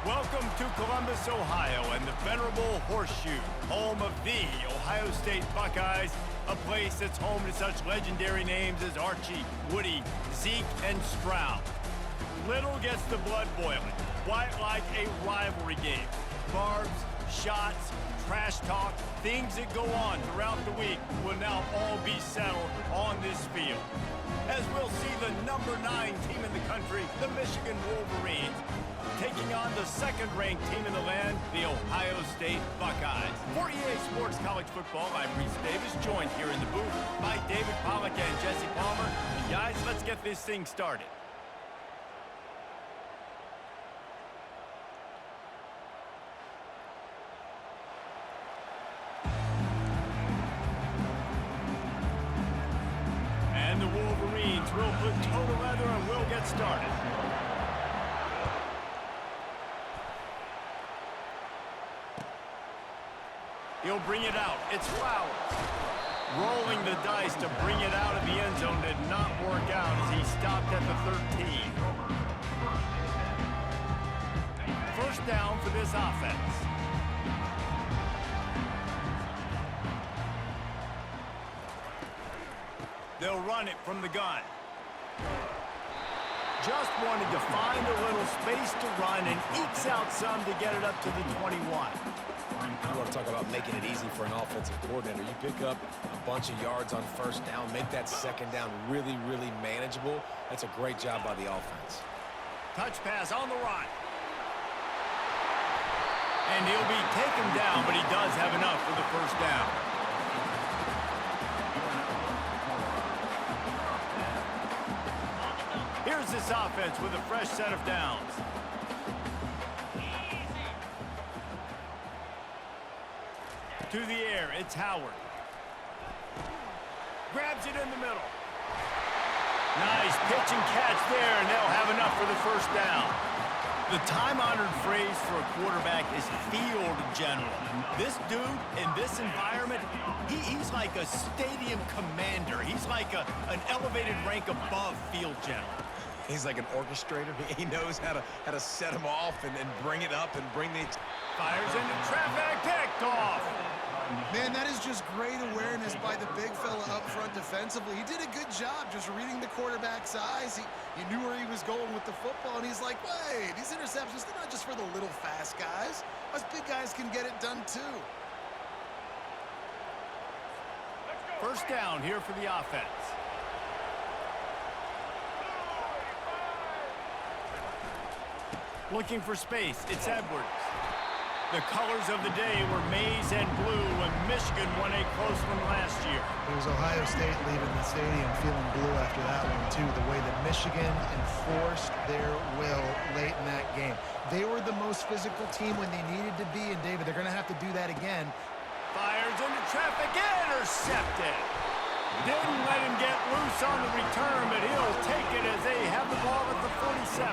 Welcome to Columbus, Ohio, and the venerable Horseshoe, home of the Ohio State Buckeyes, a place that's home to such legendary names as Archie, Woody, Zeke, and Stroud. Little gets the blood boiling, quite like a rivalry game. Barbs, shots, trash talk, things that go on throughout the week will now all be settled on this field. As we'll see the number 9 team in the country, the Michigan Wolverines, taking on the second-ranked team in the land, the Ohio State Buckeyes. For EA Sports College Football, I'm Reese Davis, joined here in the booth by David Pollack and Jesse Palmer. And guys, let's get this thing started. And the Wolverines will put toe to leather and will get started. He'll bring it out. It's Flowers. Rolling the dice to bring it out of the end zone did not work out as he stopped at the 13. First down for this offense. They'll run it from the gun. Just wanted to find a little space to run and ekes out some to get it up to the 21. You want to talk about making it easy for an offensive coordinator. You pick up a bunch of yards on first down, make that second down really, really manageable. That's a great job by the offense. Touch pass on the run. And he'll be taken down, but he does have enough for the first down. Here's this offense with a fresh set of downs. To the air, it's Howard. Grabs it in the middle. Nice pitch and catch there, and they'll have enough for the first down. The time-honored phrase for a quarterback is field general. This dude, in this environment, he's like a stadium commander. He's like an elevated rank above field general. He's like an orchestrator. He knows how to set him off and bring it up and bring the... Fires into traffic, picked off. Man, that is just great awareness by the big fella up front defensively. He did a good job just reading the quarterback's eyes. He knew where he was going with the football, and he's like, wait, these interceptions, they're not just for the little fast guys. Us big guys can get it done too. First down here for the offense. Looking for space, it's Edwards. The colors of the day were maize and blue when Michigan won a close one last year. It was Ohio State leaving the stadium feeling blue after that one, too. The way that Michigan enforced their will late in that game. They were the most physical team when they needed to be, and David, they're going to have to do that again. Fires into traffic, intercepted. Didn't let him get loose on the return, but he'll take it as they have the ball at the 47.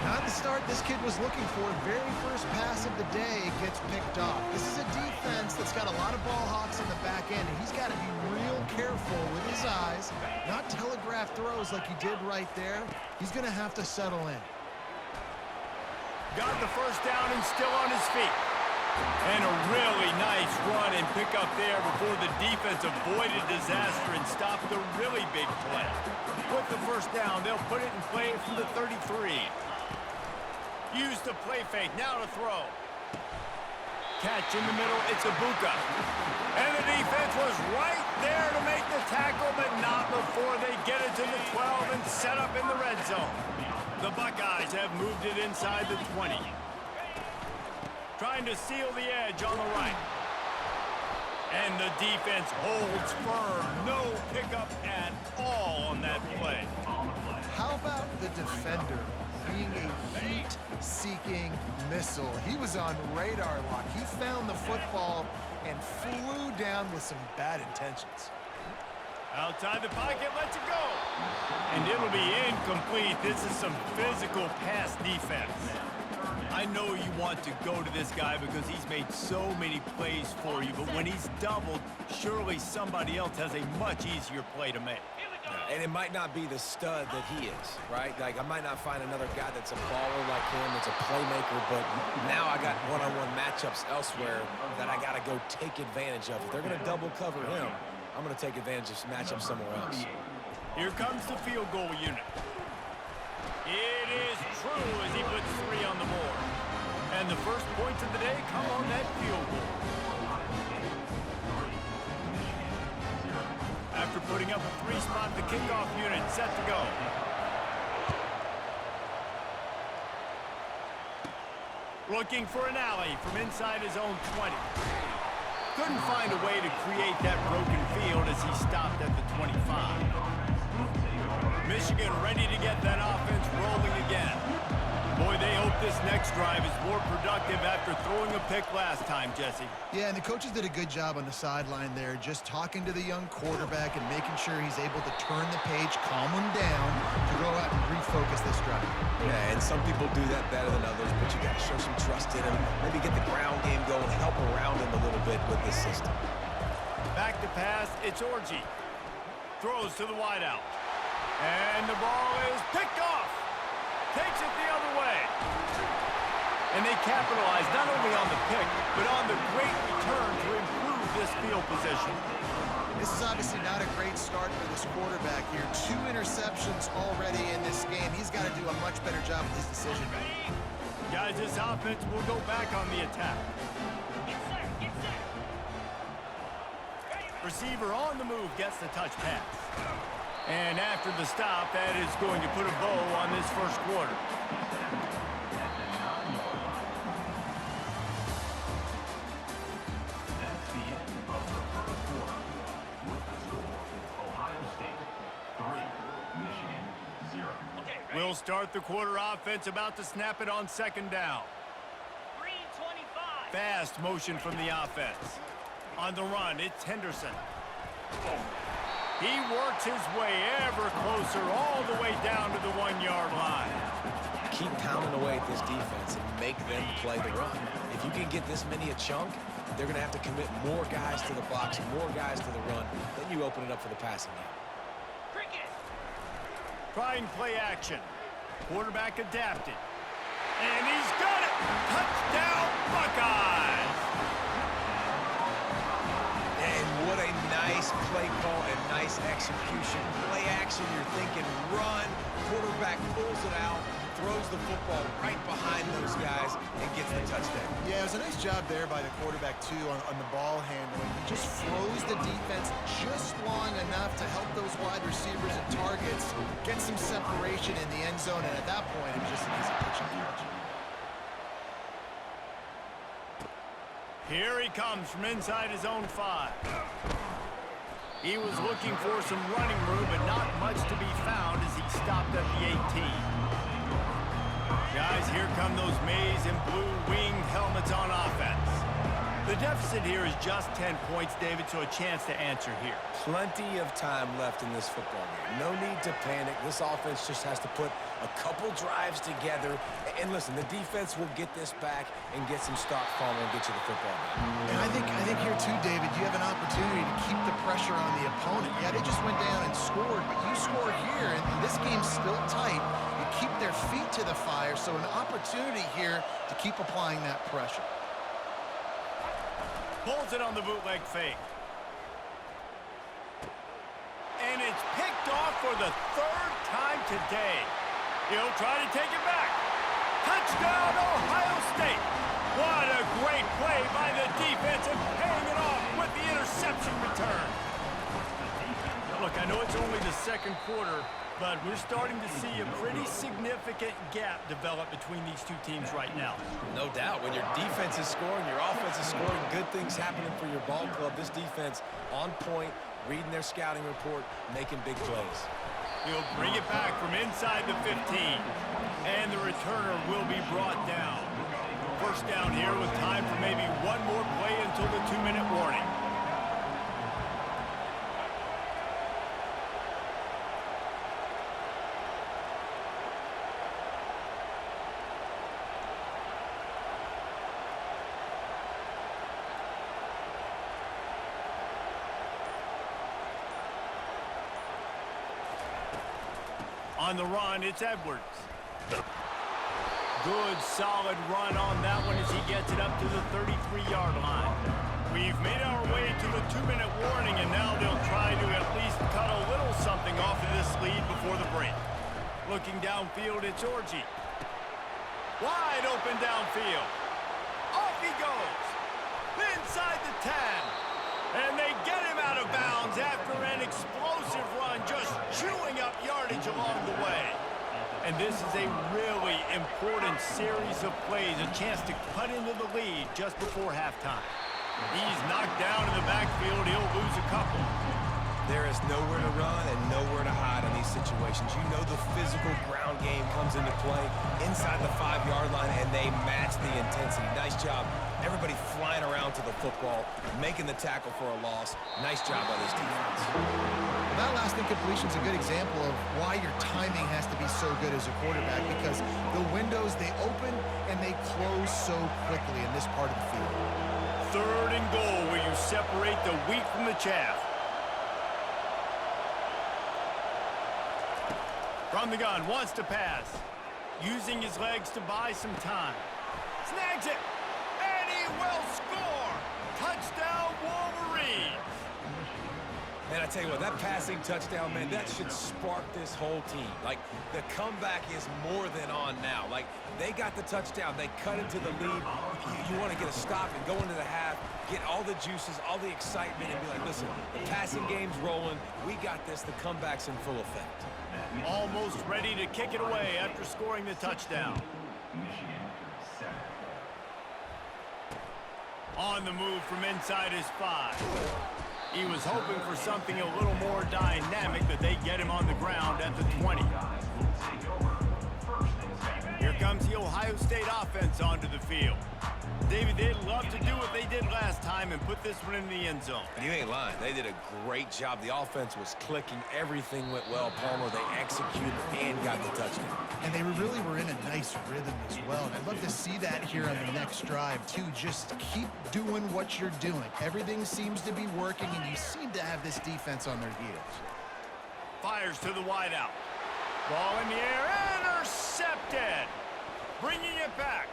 Not the start this kid was looking for. Very first pass of the day gets picked off. This is a defense that's got a lot of ball hawks in the back end, and he's got to be real careful with his eyes, not telegraph throws like he did right there. He's going to have to settle in. Got the first down and still on his feet. And a really nice run and pick up there before the defense avoided disaster and stopped the really big play. With the first down, they'll put it in play from the 33. Use the play fake, now to throw. Catch in the middle, it's Ibuka. And the defense was right there to make the tackle, but not before they get it to the 12 and set up in the red zone. The Buckeyes have moved it inside the 20. Trying to seal the edge on the right. And the defense holds firm. No pickup at all on that play. How about the defender being a heat-seeking missile? He was on radar lock. He found the football and flew down with some bad intentions. Outside the pocket, lets it go. And it'll be incomplete. This is some physical pass defense. I know you want to go to this guy because he's made so many plays for you, but when he's doubled, surely somebody else has a much easier play to make. And it might not be the stud that he is, right? Like, I might not find another guy that's a baller like him, that's a playmaker, but now I got one-on-one matchups elsewhere that I got to go take advantage of. If they're going to double cover him, I'm going to take advantage of some matchups somewhere else. Here comes the field goal unit. It is true as he puts 3 on the board. And the first points of the day come on that field goal. After putting up a 3-spot, the kickoff unit set to go. Looking for an alley from inside his own 20. Couldn't find a way to create that broken field as he stopped at the 25. Michigan ready to get that offense rolling again. Boy, they hope this next drive is more productive after throwing a pick last time, Jesse. Yeah, and the coaches did a good job on the sideline there, just talking to the young quarterback and making sure he's able to turn the page, calm him down, to go out and refocus this drive. Yeah, and some people do that better than others, but you got to show some trust in him, maybe get the ground game going, help around him a little bit with this system. Back to pass, it's Orji. Throws to the wideout. And the ball is picked off. Takes it the other way. And they capitalize not only on the pick, but on the great return to improve this field position. This is obviously not a great start for this quarterback here. 2 interceptions already in this game. He's got to do a much better job with his decision making. Guys, this offense will go back on the attack. Receiver on the move gets the touch pass. And after the stop, that is going to put a bow on this first quarter. We'll start the quarter offense, about to snap it on second down. 3:25. Fast motion from the offense. On the run, it's Henderson. He works his way ever closer all the way down to the 1-yard line. Keep pounding away at this defense and make them play the run. If you can get this many a chunk, they're going to have to commit more guys to the box, more guys to the run. Then you open it up for the passing game. Try and play action. Quarterback adapted. And he's got it! Touchdown, Buckeyes! And what a nice play call and nice execution. Play action, you're thinking run. Quarterback pulls it out, throws the football right behind those guys, and gets the touchdown. Yeah, it was a nice job there by the quarterback, too, on the ball handling. He just froze the defense just long enough to help those wide receivers and targets get some separation in the end zone, and at that point, it was just an easy pitch and catch. Here he comes from inside his own 5. He was looking for some running room, but not much to be found as he stopped at the 18. Guys, here come those maize and blue winged helmets on offense. The deficit here is just 10 points, David, so a chance to answer here. Plenty of time left in this football game. No need to panic. This offense just has to put a couple drives together. And listen, the defense will get this back and get some stock falling and get you the football game. And I think here, too, David, you have an opportunity to keep the pressure on the opponent. Yeah, they just went down and scored, but you score here, and this game's still tight. You keep their feet to the fire, so an opportunity here to keep applying that pressure. Pulls it on the bootleg fake. And it's picked off for the 3rd time today. He'll try to take it back. Touchdown, Ohio State. What a great play by the defense and paying it off with the interception return. Look, I know it's only the second quarter, but we're starting to see a pretty significant gap develop between these two teams right now. No doubt. When your defense is scoring, your offense is scoring, good things happening for your ball club. This defense on point, reading their scouting report, making big plays. He'll bring it back from inside the 15. And the returner will be brought down. First down here with time for maybe one more play until the 2-minute warning. On the run, it's Edwards. Good, solid run on that one as he gets it up to the 33-yard line. We've made our way to the 2-minute warning, and now they'll try to at least cut a little something off of this lead before the break. Looking downfield, it's Orji. Wide open downfield. Off he goes. Inside the 10. And they get him out of bounds after an explosive run, just chewing up yardage along the way. And this is a really important series of plays, a chance to cut into the lead just before halftime. He's knocked down in the backfield. He'll lose a couple. There is nowhere to run and nowhere to hide in these situations. You know the physical ground game comes into play inside the 5-yard line, and they match the intensity. Nice job. Everybody flying around to the football, making the tackle for a loss. Nice job by this defense. Well, that last incompletion is a good example of why your timing has to be so good as a quarterback, because the windows, they open and they close so quickly in this part of the field. 3rd and goal, where you separate the wheat from the chaff. From the gun, wants to pass. Using his legs to buy some time. Snags it, and he will score! Touchdown, Wolverines! Man, I tell you what, that passing touchdown, man, that should spark this whole team. Like, the comeback is more than on now. Like, they got the touchdown. They cut into the lead. You want to get a stop and go into the half, get all the juices, all the excitement, and be like, listen, the passing game's rolling. We got this. The comeback's in full effect. Almost ready to kick it away after scoring the touchdown. On the move from inside his 5. He was hoping for something a little more dynamic, but they get him on the ground at the 20. Here comes the Ohio State offense onto the field. David, they'd love to do what they did last time and put this one in the end zone. You ain't lying. They did a great job. The offense was clicking. Everything went well. Palmer, they executed and got the touchdown. And they really were in a nice rhythm as well. And I'd love to see that here on the next drive, too. Just keep doing what you're doing. Everything seems to be working, and you seem to have this defense on their heels. Fires to the wideout. Ball in the air, intercepted. Bringing it back.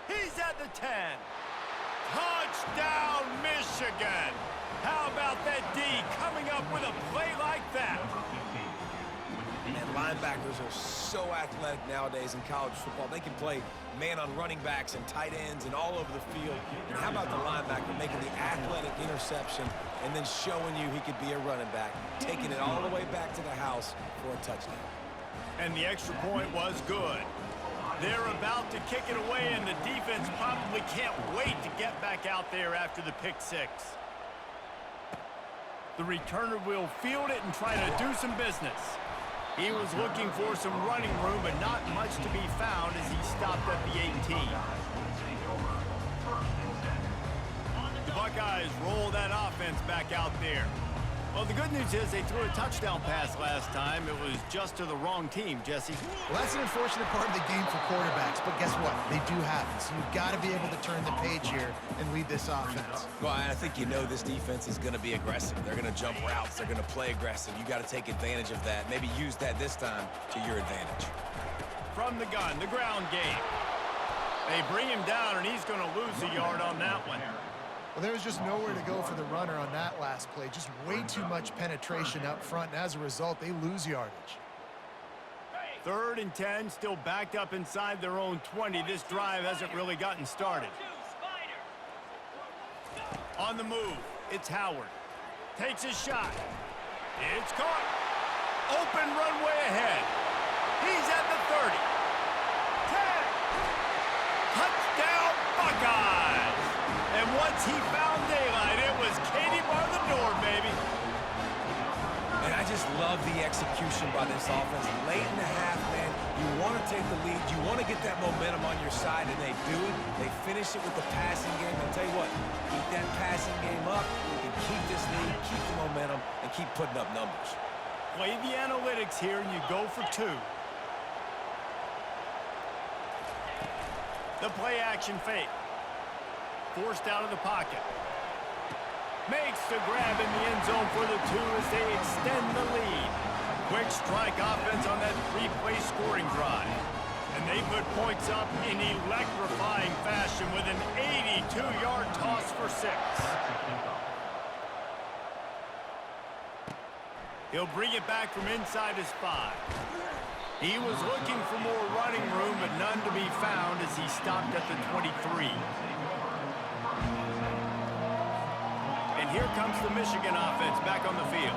He's at the 10. Touchdown, Michigan. How about that D coming up with a play like that? And linebackers are so athletic nowadays in college football. They can play man on running backs and tight ends and all over the field. And how about the linebacker making the athletic interception and then showing you he could be a running back, taking it all the way back to the house for a touchdown. And the extra point was good. They're about to kick it away, and the defense probably can't wait to get back out there after the pick 6. The returner will field it and try to do some business. He was looking for some running room, but not much to be found as he stopped at the 18. The Buckeyes roll that offense back out there. Well, the good news is they threw a touchdown pass last time. It was just to the wrong team, Jesse. Well, that's an unfortunate part of the game for quarterbacks, but guess what? They do have it. So you've got to be able to turn the page here and lead this offense. Well, I think you know this defense is going to be aggressive. They're going to jump routes. They're going to play aggressive. You got to take advantage of that. Maybe use that this time to your advantage. From the gun, the ground game. They bring him down, and he's going to lose a yard on that one. Well, there was just nowhere to go for the runner on that last play. Just way too much penetration up front, and as a result, they lose yardage. 3rd and 10, still backed up inside their own 20. This drive hasn't really gotten started. On the move, it's Howard. Takes his shot. It's caught. Open runway ahead. He's at the 30. 10. Touchdown, Buckeyes! And once he found daylight, it was Katie bar the door, baby. And I just love the execution by this offense. Late in the half, man, you want to take the lead. You want to get that momentum on your side, and they do it. They finish it with the passing game. I'll tell you what, keep that passing game up. You can keep this lead, keep the momentum, and keep putting up numbers. Play the analytics here, and you go for 2. The play action fake. Forced out of the pocket. Makes the grab in the end zone for the 2 as they extend the lead. Quick strike offense on that three-play scoring drive. And they put points up in electrifying fashion with an 82-yard toss for 6. He'll bring it back from inside his 5. He was looking for more running room, but none to be found as he stopped at the 23. And here comes the Michigan offense back on the field.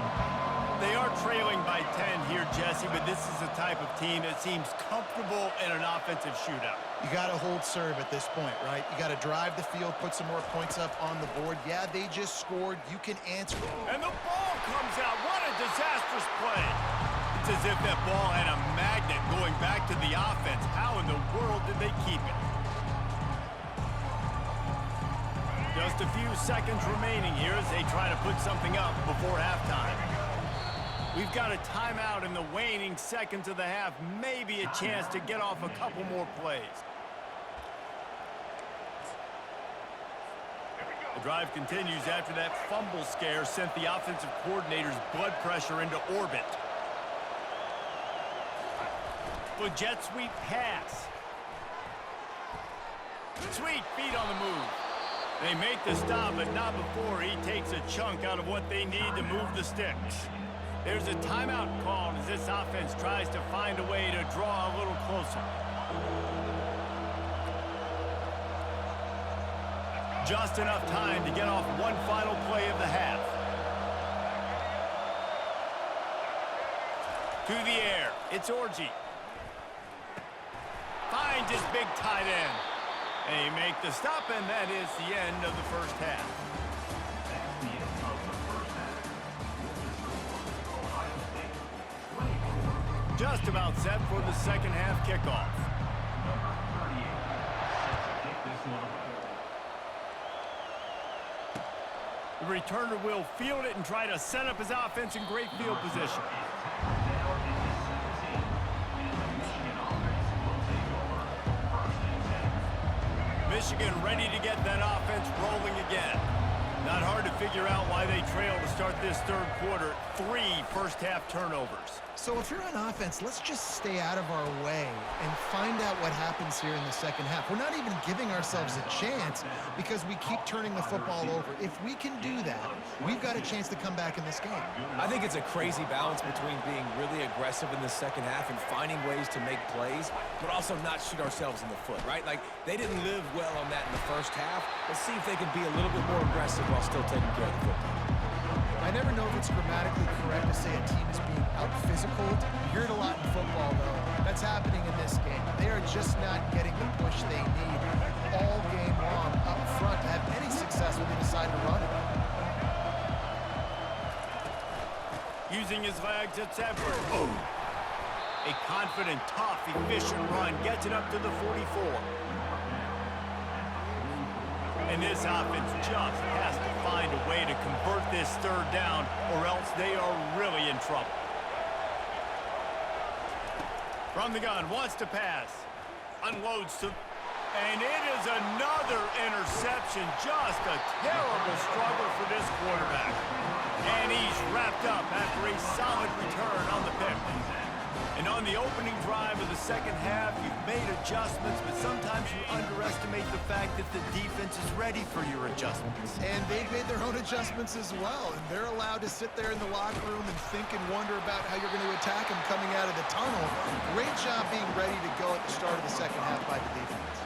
They are trailing by 10 here, Jesse, but this is the type of team that seems comfortable in an offensive shootout. You got to hold serve at this point, right? You got to drive the field, put some more points up on the board. Yeah, they just scored. You can answer. And the ball comes out. What a disastrous play. It's as if that ball had a magnet going back to the offense. How in the world did they keep it? Just a few seconds remaining here as they try to put something up before halftime. We've got a timeout in the waning seconds of the half. Maybe a chance to get off a couple more plays. The drive continues after that fumble scare sent the offensive coordinator's blood pressure into orbit. A jet sweep pass. Sweet feet on the move. They make the stop, but not before he takes a chunk out of what they need to move the sticks. There's a timeout called as this offense tries to find a way to draw a little closer. Just enough time to get off one final play of the half. To the air, it's Orji. Finds his big tight end. And he make the stop, and that is the end of the first half. Just about set for the second half kickoff. The returner will field it and try to set up his offense in great field position. Michigan ready to get that offense rolling again. Not hard to figure out why they trail to start this third quarter. 3 first-half turnovers. So if you're on offense, let's just stay out of our way and find out what happens here in the second half. We're not even giving ourselves a chance because we keep turning the football over. If we can do that, we've got a chance to come back in this game. I think it's a crazy balance between being really aggressive in the second half and finding ways to make plays, but also not shoot ourselves in the foot, right? Like, they didn't live well on that in the first half. Let's see if they can be a little bit more aggressive while still taking care of the football. I never know if it's grammatically correct to say a team is being out-physical. You hear it a lot in football, though. That's happening in this game. They are just not getting the push they need all game long up front to have any success when they decide to run it. Using his legs, it's Edwards. Oh. A confident, tough, efficient run gets it up to the 44. And this offense just has to find a way to convert this third down, or else they are really in trouble. From the gun, wants to pass. Unloads to... And it is another interception. Just a terrible struggle for this quarterback. And he's wrapped up after a solid return on the pick. And on the opening drive of the second half, you've made adjustments, but sometimes you underestimate the fact that the defense is ready for your adjustments. And they've made their own adjustments as well. And they're allowed to sit there in the locker room and think and wonder about how you're going to attack them coming out of the tunnel. Great job being ready to go at the start of the second half by the defense.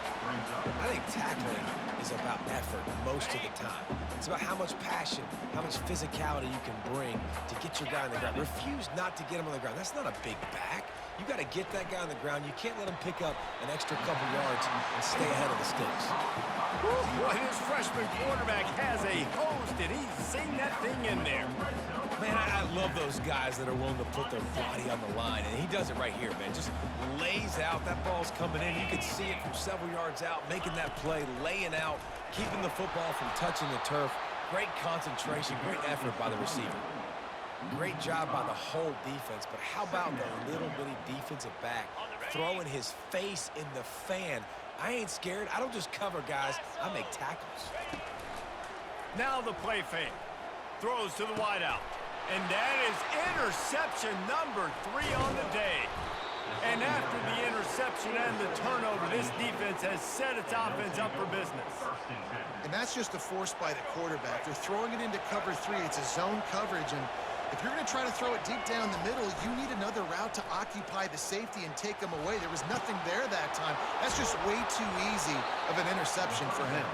I think tackling is about effort most of the time. It's about how much passion, how much physicality you can bring to get your guy on the ground. Refuse not to get him on the ground. That's not a big back. You got to get that guy on the ground. You can't let him pick up an extra couple yards and stay ahead of the sticks. Boy, his freshman quarterback has a hose. Did he sing that thing in there? Man, I love those guys that are willing to put their body on the line, and he does it right here, man. Just lays out. That ball's coming in. You can see it from several yards out, making that play, laying out, keeping the football from touching the turf. Great concentration, great effort by the receiver. Great job by the whole defense, but how about the little bitty defensive back throwing his face in the fan? I ain't scared. I don't just cover guys. I make tackles. Now the play fake. Throws to the wideout. And that is interception number 3 on the day. And after the interception and the turnover, this defense has set its offense up for business. And that's just a force by the quarterback. They're throwing it into cover 3. It's a zone coverage, and if you're going to try to throw it deep down the middle, you need another route to occupy the safety and take them away. There was nothing there that time. That's just way too easy of an interception for him.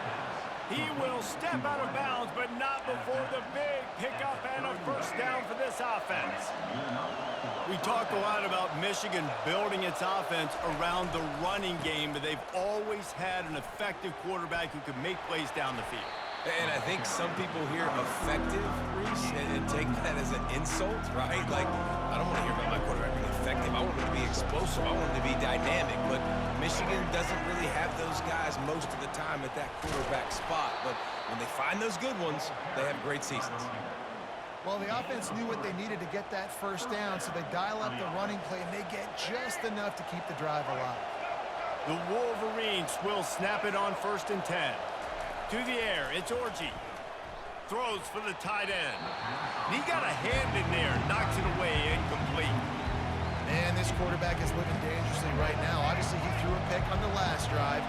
He will step out of bounds, but not before the big pickup and a first down for this offense. We talk a lot about Michigan building its offense around the running game, but they've always had an effective quarterback who can make plays down the field. And I think some people hear effective, Reese, and take that as an insult, right? Like, I don't want to hear about my quarterback being effective. I want him to be explosive. I want him to be dynamic. But Michigan doesn't really have those guys most of the time at that quarterback spot. But when they find those good ones, they have great seasons. Well, the offense knew what they needed to get that first down, so they dial up the running play, and they get just enough to keep the drive alive. The Wolverines will snap it on 1st and 10. To the air, it's Orji. Throws for the tight end. He got a hand in there, knocks it away, incomplete. Man, this quarterback is living dangerously right now. Obviously, he threw a pick on the last drive.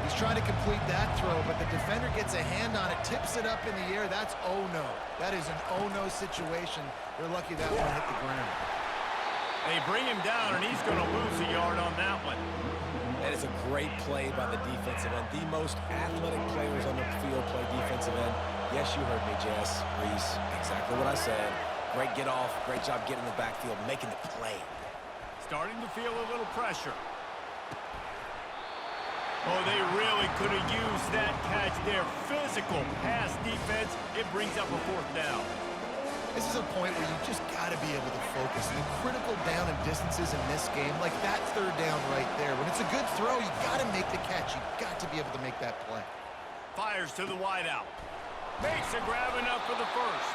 He's trying to complete that throw, but the defender gets a hand on it, tips it up in the air. That's oh-no. That is an oh-no situation. They're lucky that one hit the ground. They bring him down, and he's going to lose a yard on that one. That is a great play by the defensive end. The most athletic players on the field play defensive end. Yes, you heard me, Jess, Reese. Exactly what I said. Great get off. Great job getting in the backfield, making the play. Starting to feel a little pressure. Oh, they really could have used that catch there. Physical pass defense. It brings up a 4th down. This is a point where you just got to be able to focus. The critical down and distances in this game, like that 3rd down right there. When it's a good throw, you got to make the catch. You got to be able to make that play. Fires to the wideout. Makes a grab enough for the first.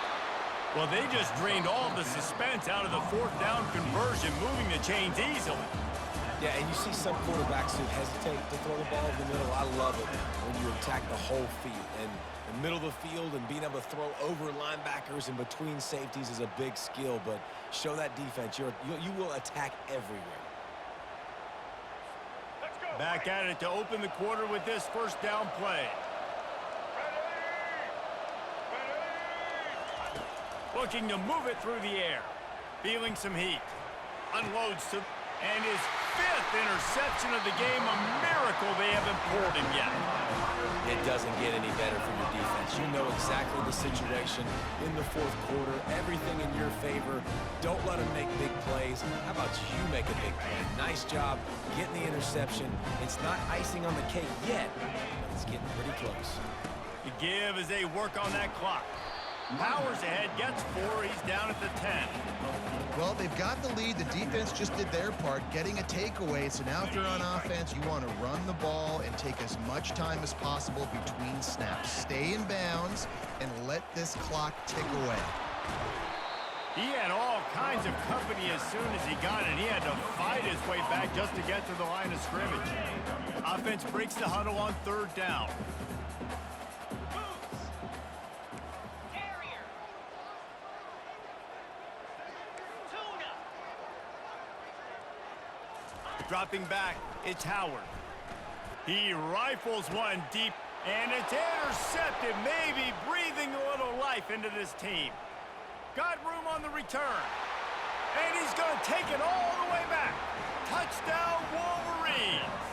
Well, they just drained all the suspense out of the 4th down conversion, moving the chains easily. Yeah, and you see some quarterbacks who hesitate to throw the ball in the middle. I love it when you attack the whole field. And the middle of the field and being able to throw over linebackers and between safeties is a big skill, but show that defense. You will attack everywhere. Back at it to open the quarter with this 1st down play. Looking to move it through the air. Feeling some heat. Unloads to... And his 5th interception of the game. A miracle they haven't pulled him yet. It doesn't get any better for your defense. You know exactly the situation in the 4th quarter. Everything in your favor. Don't let them make big plays. How about you make a big play? Nice job getting the interception. It's not icing on the cake yet, but it's getting pretty close. The give as they work on that clock. Powers ahead, gets 4. He's down at the 10. Well, they've got the lead. The defense just did their part, getting a takeaway. So now if you're on offense, you want to run the ball and take as much time as possible between snaps. Stay in bounds and let this clock tick away. He had all kinds of company as soon as he got it. He had to fight his way back just to get to the line of scrimmage. Offense breaks the huddle on 3rd down. Dropping back, it's Howard. He rifles one deep, and it's intercepted, maybe breathing a little life into this team. Got room on the return, and he's going to take it all the way back. Touchdown, Wolverines.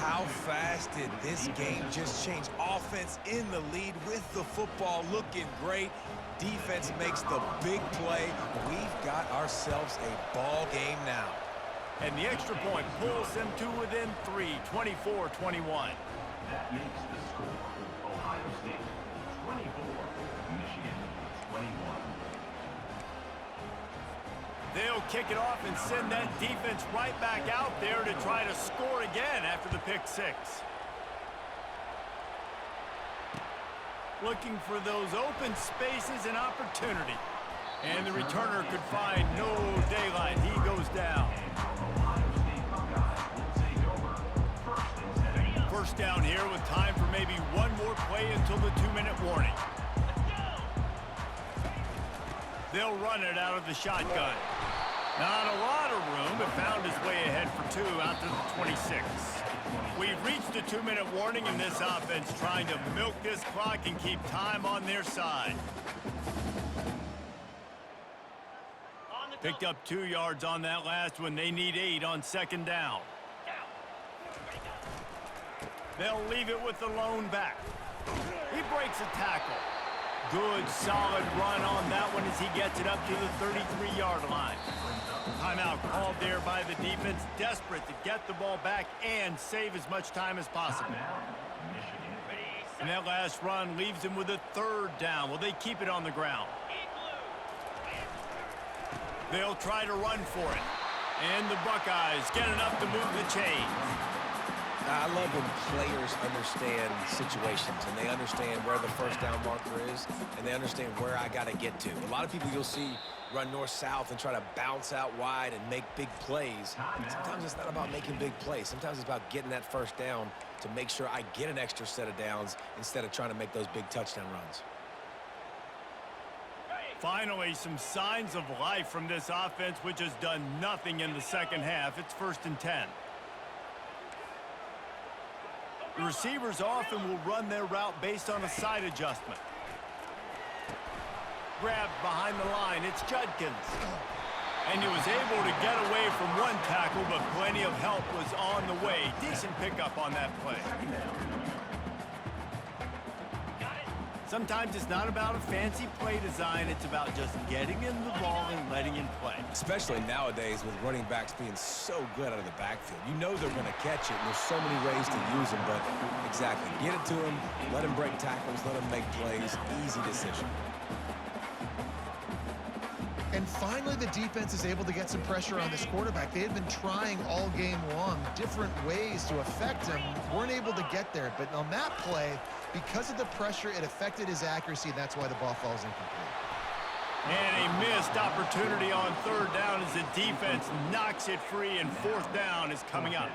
How fast did this game just change? Offense in the lead with the football, looking great. Defense makes the big play. We've got ourselves a ball game now. And the extra point pulls them to within 3, 24-21. That makes the score Ohio State 24, Michigan 21. They'll kick it off and send that defense right back out there to try to score again after the pick 6. Looking for those open spaces and opportunity. And the returner could find no daylight. He goes down. First down here with time for maybe one more play until the 2-minute warning. They'll run it out of the shotgun. Not a lot of room, but found his way ahead for 2 out to the 26. We've reached the 2-minute warning in this offense, trying to milk this clock and keep time on their side. Picked up 2 yards on that last one. They need 8 on 2nd down. They'll leave it with the lone back. He breaks a tackle. Good, solid run on that one as he gets it up to the 33-yard line. Timeout called there by the defense, desperate to get the ball back and save as much time as possible. And that last run leaves him with a 3rd down. Will they keep it on the ground? They'll try to run for it. And the Buckeyes get enough to move the chains. I love when players understand situations and they understand where the 1st down marker is and they understand where I got to get to. A lot of people you'll see run north-south and try to bounce out wide and make big plays. Sometimes it's not about making big plays. Sometimes it's about getting that 1st down to make sure I get an extra set of downs instead of trying to make those big touchdown runs. Finally, some signs of life from this offense, which has done nothing in the 2nd half. It's 1st and 10. The receivers often will run their route based on a side adjustment. Grabbed behind the line, it's Judkins. And he was able to get away from one tackle, but plenty of help was on the way. Decent pickup on that play. Sometimes it's not about a fancy play design, it's about just getting in the ball and letting him play. Especially nowadays with running backs being so good out of the backfield. You know they're going to catch it, and there's so many ways to use them, but exactly. Get it to him, let him break tackles, let him make plays. Easy decision. And finally, the defense is able to get some pressure on this quarterback. They had been trying all game long different ways to affect him. Weren't able to get there. But on that play, because of the pressure, it affected his accuracy. And that's why the ball falls incomplete. And a missed opportunity on 3rd down as the defense knocks it free, and 4th down is coming up.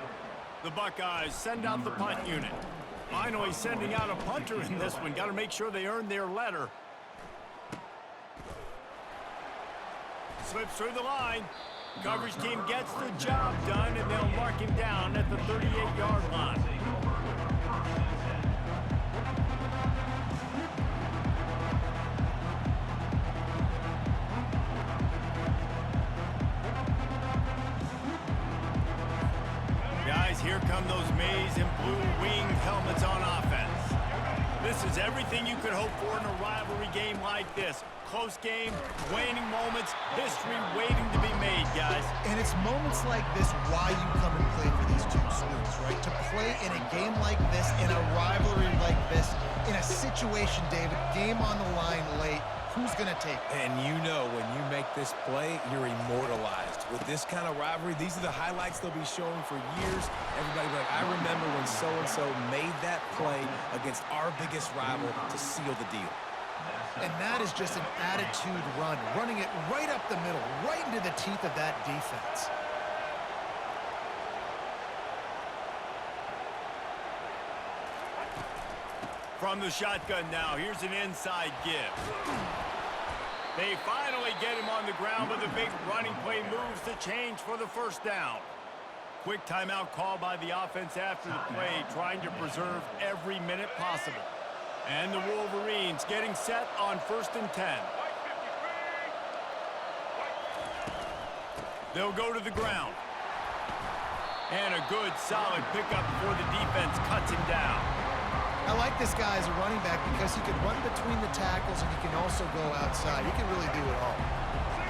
The Buckeyes send out the punt unit. Finally sending out a punter in this one. Got to make sure they earn their letter. Slips through the line. Coverage team gets the job done, and they'll mark him down at the 38-yard line. Guys, here come those maize and blue winged helmets on offense. This is everything you could hope for in a rivalry game like this. Close game, waning moments, history waiting to be made, guys. And it's moments like this why you come and play for these two schools, right? To play in a game like this, in a rivalry like this, in a situation, David, game on the line late, who's going to take it? And you know when you make this play, you're immortalized. With this kind of rivalry, these are the highlights they'll be showing for years. Everybody will be like, I remember when so-and-so made that play against our biggest rival to seal the deal. And that is just an attitude run, running it right up the middle, right into the teeth of that defense. From the shotgun now, here's an inside give. They finally get him on the ground, but the big running play moves the change for the 1st down. Quick timeout call by the offense after the play, trying to preserve every minute possible. And the Wolverines getting set on 1st and 10. They'll go to the ground. And a good, solid pickup before the defense cuts him down. I like this guy as a running back because he can run between the tackles and he can also go outside. He can really do it all.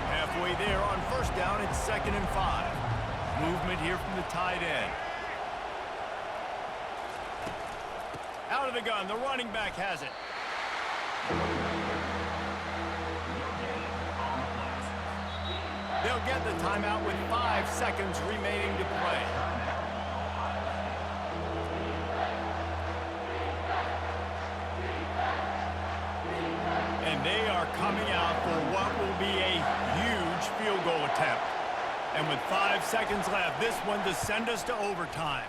Halfway there on 1st down, it's 2nd and 5. Movement here from the tight end. Out of the gun, the running back has it. They'll get the timeout with 5 seconds remaining to play. And they are coming out for what will be a huge field goal attempt. And with 5 seconds left, this one to send us to overtime.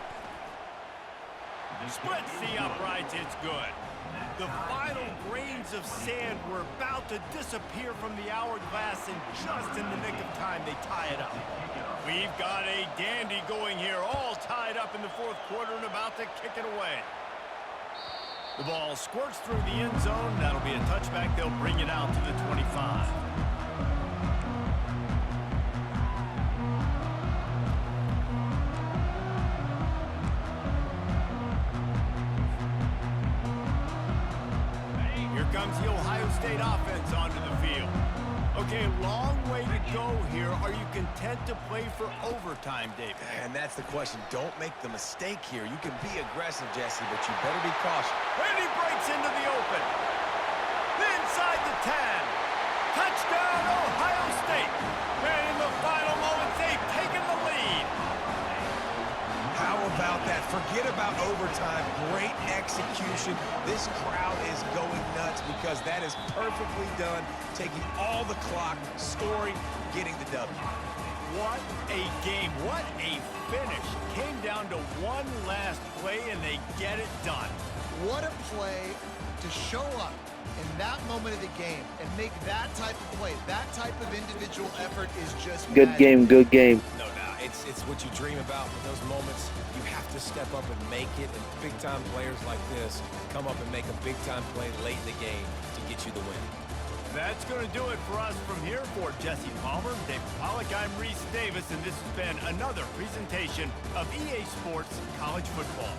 Splits the uprights, it's good. The final grains of sand were about to disappear from the hourglass, and just in the nick of time, they tie it up. We've got a dandy going here, all tied up in the fourth quarter and about to kick it away. The ball squirts through the end zone. That'll be a touchback. They'll bring it out to the 25. Here comes the Ohio State offense onto the field. Okay, long way to go here. Are you content to play for overtime, David? And that's the question. Don't make the mistake here. You can be aggressive, Jesse, but you better be cautious. And he breaks into the open. Inside the 10. Touchdown, Ohio State. And in the final moments, they've taken the lead. How about that? Forget about overtime. Great execution. This crowd is going nuts because that is perfectly done. Taking all the clock, scoring, getting the W. What a game. What a finish. Came down to one last play, and they get it done. What a play to show up in that moment of the game and make that type of play. That type of individual effort is just Good game, good game. No doubt. It's what you dream about in those moments. You have to step up and make it, and big-time players like this come up and make a big-time play late in the game to get you the win. That's going to do it for us from here. For Jesse Palmer, David Pollack, I'm Reese Davis, and this has been another presentation of EA Sports College Football.